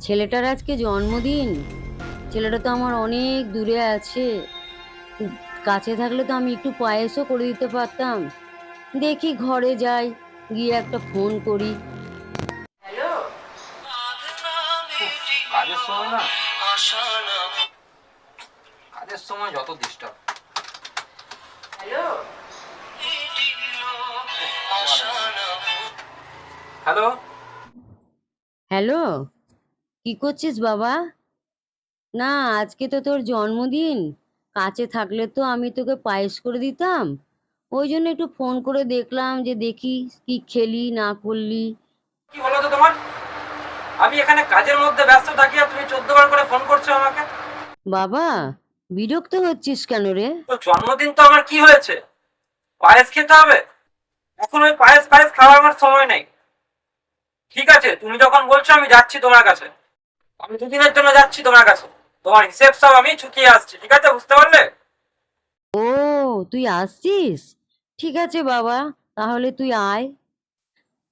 ছেলেটার আজকে জন্মদিন। ছেলেটা তো আমার অনেক দূরে আছে। কাছে থাকলে তো আমি একটু পায়েসও করে দিতে পারতাম। দেখি ঘরে যাই, গিয়ে একটা ফোন করি। হ্যালো। কাজের সময় না, কাজের সময় যত ডিস্টার্ব। হ্যালো। হ্যালো। হ্যালো, কি করছিস বাবা? না, আজকে তো তোর জন্মদিন। কাছে থাকলে তো আমি তোকে পায়েস করে দিতাম। ওই জন্য একটু ফোন করে দেখলাম, যে দেখি কি খেলি না করলি। কি বলো তো তোমার? আমি এখানে কাজের মধ্যে ব্যস্ত থাকি আর তুমি 14 বার করে ফোন করছো আমাকে। বাবা, বিরক্ত হচ্ছিস কেন রে? তো জন্মদিন তো আমার কি হয়েছে? পায়েস খেতে হবে। এখন ওই পায়েস পায়েস খাওয়ার আমার সময় নেই। ঠিক আছে, তুমি যখন বলছো আমি যাচ্ছি তোমার কাছে। আমি দুদিনের জন্য যাচ্ছি তোমার কাছে। তোমার হিসেব সব আমি চুকিয়ে আসছি, ঠিক আছে? বুঝতে পারলে? ও, তুই আসছিস? ঠিক আছে বাবা, তাহলে তুই আয়।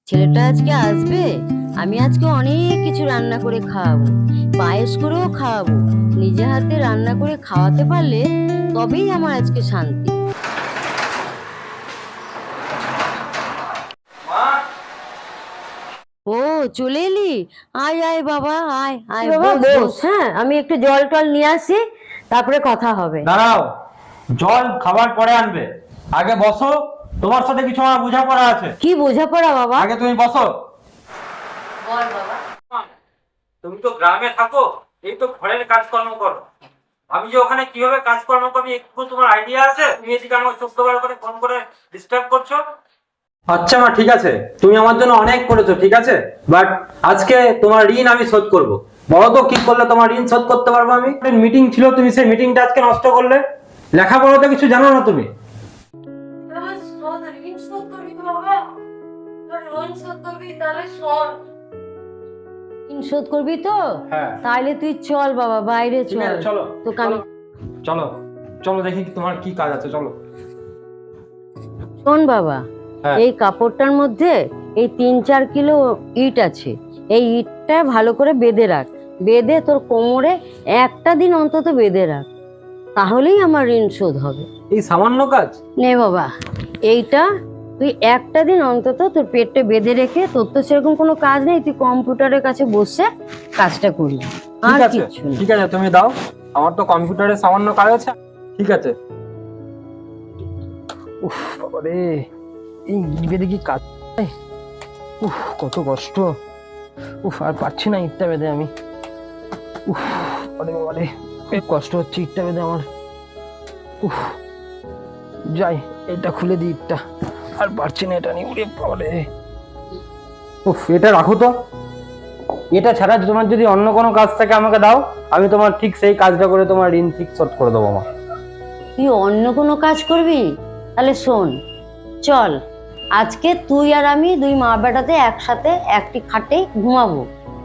ছেলেটা আজকে আসবে। আমি আজকে অনেক কিছু রান্না করে খাওয়াবো, পায়েস করেও খাওয়াবো। নিজে হাতে রান্না করে খাওয়াতে পারলে তবেই আমার আজকে শান্তি। মা, ও, চলে এলি? আয় আয় বাবা, আয় আয়, বাবা, বস বস। বস। হ্যাঁ, আমি একটু জল টল নিয়ে আসি, তারপরে কথা হবে। দাঁড়াও, জল খাবার পরে আনবে। আগে বসো, তোমার সাথে কিছু আমার বোঝাপড়া আছে। কি বোঝাপড়া বাবা? আগে তুমি বসো। বল বাবা। তুমি তো গ্রামে থাকো, এই তো ঘরের কাজকর্ম করো। আমি যে ওখানে কিভাবে কাজকর্ম করবি একটু তোমার আইডিয়া আছে? তুমি এদিকে আমাকে 14 বার করে ফোন করে ডিস্টার্ব করছো। আচ্ছা মা, ঠিক আছে, তুমি আমার জন্য অনেক করেছো, ঠিক আছে, বাট আজকে তোমার ঋণ আমি শোধ করব। বলো তো কি করলে তোমার ঋণ শোধ করতে পারবো আমি? মিটিং ছিল, তুমি সেই মিটিংটা আজকে নষ্ট করলে। লেখাপড়াতে কিছু জানো না তুমি। ঋণ শোধ করবি তো? হ্যাঁ। তাইলে তুই চল বাবা, বাইরে ঠিক চল। আছে, চলো তোকে আমি চলো চলো দেখি তোমার কি কাজ আছে, চলো। শোন বাবা, হ্যাঁ। এই কাপড়টার মধ্যে এই 3-4 কিলো ইট আছে। এই ইটটা ভালো করে বেঁধে রাখ। বেঁধে তোর কোমরে একটা দিন অন্তত বেঁধে রাখ, তাহলেই আমার ঋণ শোধ হবে। এই সামান্য কাজ? নে বাবা, এইটা তুই একটা দিন অন্তত তোর পেটটা বেঁধে রেখে, তোর তো সেরকম কোনো কাজ নেই, তুই কম্পিউটারের কাছে বসে কাজটা করবি। আর ঠিক আছে, কিচ্ছু না। ঠিক আছে, তুমি দাও। আমার তো কম্পিউটারে সামান্য কাজ আছে। ঠিক আছে। উফ বাবা রে, এই ইট বেঁধে কি কাজ? উফ, কত কষ্ট। উফ, আর পারছি না ইটটা বেঁধে আমি। উফ, আরে বাবা রে, খুব কষ্ট হচ্ছে ইটটা বেঁধে আমার। উফ, যাই, এটা খুলে দিই ইটটা। আর পারছি না এটা নিয়ে, উড়ে বাবা রে। উফ, এটা রাখো তো। এটা ছাড়া তোমার যদি অন্য কোনো কাজ থাকে আমাকে দাও, আমি তোমার ঠিক সেই কাজটা করে তোমার ঋণ ঠিক শোধ করে দেবো মা। তুই অন্য কোনো কাজ করবি? তাহলে শোন, চল আজকে তুই আর আমি দুই মা বেটাতে একসাথে একটি খাটে ঘুমাবো।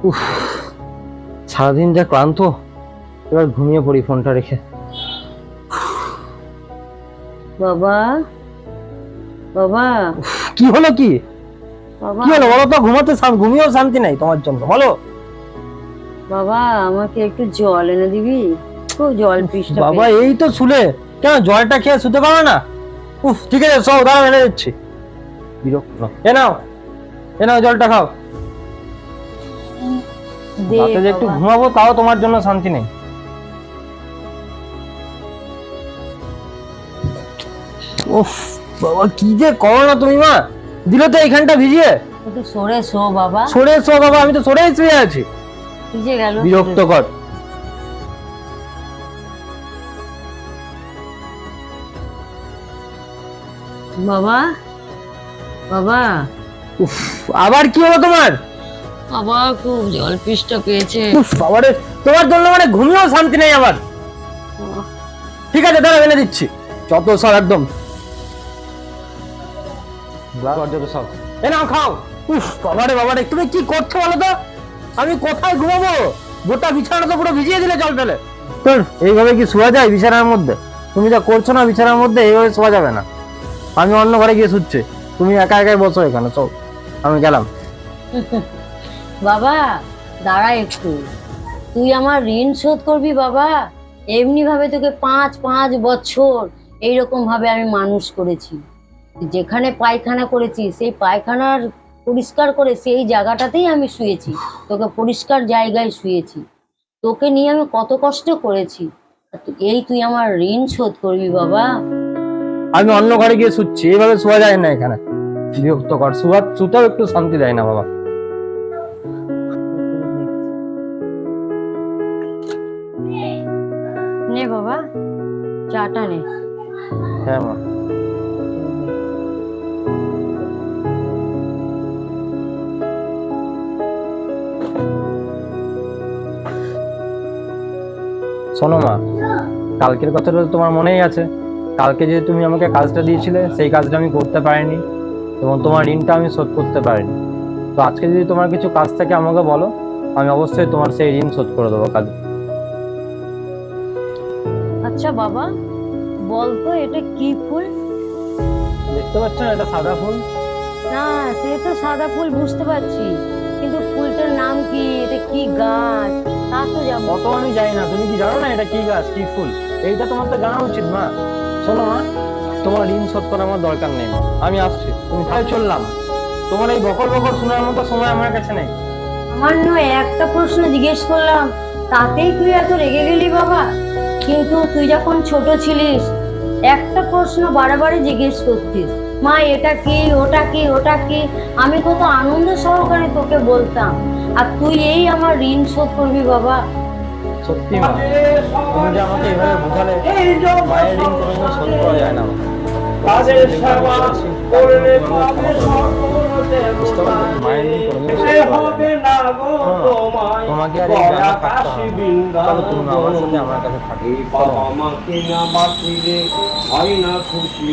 উফ, সারাদিন যা ক্লান্ত, এবার ঘুমিয়ে পড়ি ফোনটা রেখে। বাবা, বাবা, কি হলো? কি বাবা, কি হলো বলো তো? ঘুমিয়েও শান্তি নাই তোমার জন্য, বলো। বাবা, আমাকে একটু জল এনে দিবি? খুব জল পিসটা বাবা, এই তো শুলে, কেন জলটা খেয়ে শুতে পারো না? উফ, ঠিক আছে, সব দাঁড়াও, এনে দিচ্ছি। বিরক্ত। এ নাও, এ নাও, জলটা খাও। দে রাতে যে একটু বাবা। ঘুমাবো, তাও তোমার জন্য শান্তি নেই। উফ বাবা, কি যে করো না তুমি মা। দিলে তো এইখানটা ভিজিয়ে। একটু সরে শো বাবা। সরে এসো বাবা, আমি তো সরেই শুয়ে আছি। ভিজে গেল। বিরক্তকর। বাবা, বাবা, উফ, আবার কি হলো তোমার? বাবা খুব জল পিসটা পেয়েছে। উফ বাবা রে, তোমার জন্য মানে ঘুমিয়েও শান্তি নেই আমার। ঠিক আছে, দাঁড়াও, এনে দিচ্ছি। যত সব একদম যত সব এ নাও, খাও। উফ বাবা রে, তুমি কি করছো বলো তো? আমি কোথায় ঘুমাবো? গোটা বিছানা তো পুরো ভিজিয়ে দিলে জল ফেলে। তোর এইভাবে কি শোয়া যায় বিছানার মধ্যে? তুমি যা করছো না বিছানার মধ্যে, এইভাবে শোয়া যাবে না। আমি অন্য ঘরে গিয়ে শুচ্ছি, তুমি একা একাই বসো এখানে। চল, আমি গেলাম। বাবা, দাঁড়া একটু, তুই আমার ঋণ শোধ করবি বাবা। এমনি ভাবে তোকে 5 বছর এইরকম ভাবে আমি মানুষ করেছি। যেখানে পায়খানা করেছি সেই পায়খানার পরিষ্কার করে সেই জায়গাটাতেই আমি শুয়েছি, তোকে পরিষ্কার জায়গায় শুয়েছি। তোকে নিয়ে আমি কত কষ্ট করেছি, আর এই তুই আমার ঋণ শোধ করবি বাবা। আমি অন্য ঘরে গিয়ে শুচ্ছি, এইভাবে শোয়া যায় না এখানে, বিরক্তকর। শুতেও একটু শান্তি দেয় না বাবা। নে বাবা, চাটা নে। হ্যাঁ মা। শোনো মা, কালকের কথাটা তো তোমার মনেই আছে। কালকে যে তুমি আমাকে কাজটা দিয়েছিলে সেই কাজটা আমি করতে পারিনি এবং তোমার ঋণটা আমি শোধ করতে পারিনি। তো আজকে যদি তোমার কিছু কাজ থাকে আমাকে বলো, আমি অবশ্যই তোমার সেই ঋণ শোধ করে দেবো কাজ। আচ্ছা বাবা, বলতো এটা কি ফুল? দেখতে পাচ্ছ না, এটা সাদা ফুল। না, সে তো সাদা ফুল বুঝতে পারছি, কিন্তু ফুলটার নাম কি, এটা কি গাছ তা তো যাবো। অত আমি জানি না, তুমি কি জানো না এটা কি গাছ কি ফুল? এইটা তোমার তো জানা উচিত মা। শোনো মা, তোমার ঋণ শোধ করার আমার দরকার নেই মা, আমি আসছি, তুমি তাই চললাম। তোমার এই বকর বকর শোনার মতো সময় আমার কাছে নেই। সামান্য একটা প্রশ্ন জিজ্ঞেস করলাম, তাতেই তুই এত রেগে গেলি বাবা? কিন্তু তুই যখন ছোট ছিলিস একটা প্রশ্ন বারে জিজ্ঞেস করতিস, মা এটা কি, ওটা কি, ওটা কি। আমি কত আনন্দ সহকারে তোকে বলতাম, আর তুই এই আমার ঋণ শোধ করবি বাবা। সত্যি মা, তুমি যে আমাকে এইভাবে বোঝালে, মায়ের ঋণ কোনোদিন শোধ করা যায় না মা। মায়ের ঋণ কোনোদিন শোধ করা যায় না। তোমাকে আর এই গ্রামে থাকতে হবে না। চলো তুমি আমার সাথে আমার কাছে থাকো। বাবা মাকে না বাঁচিলে হয় না খুশি।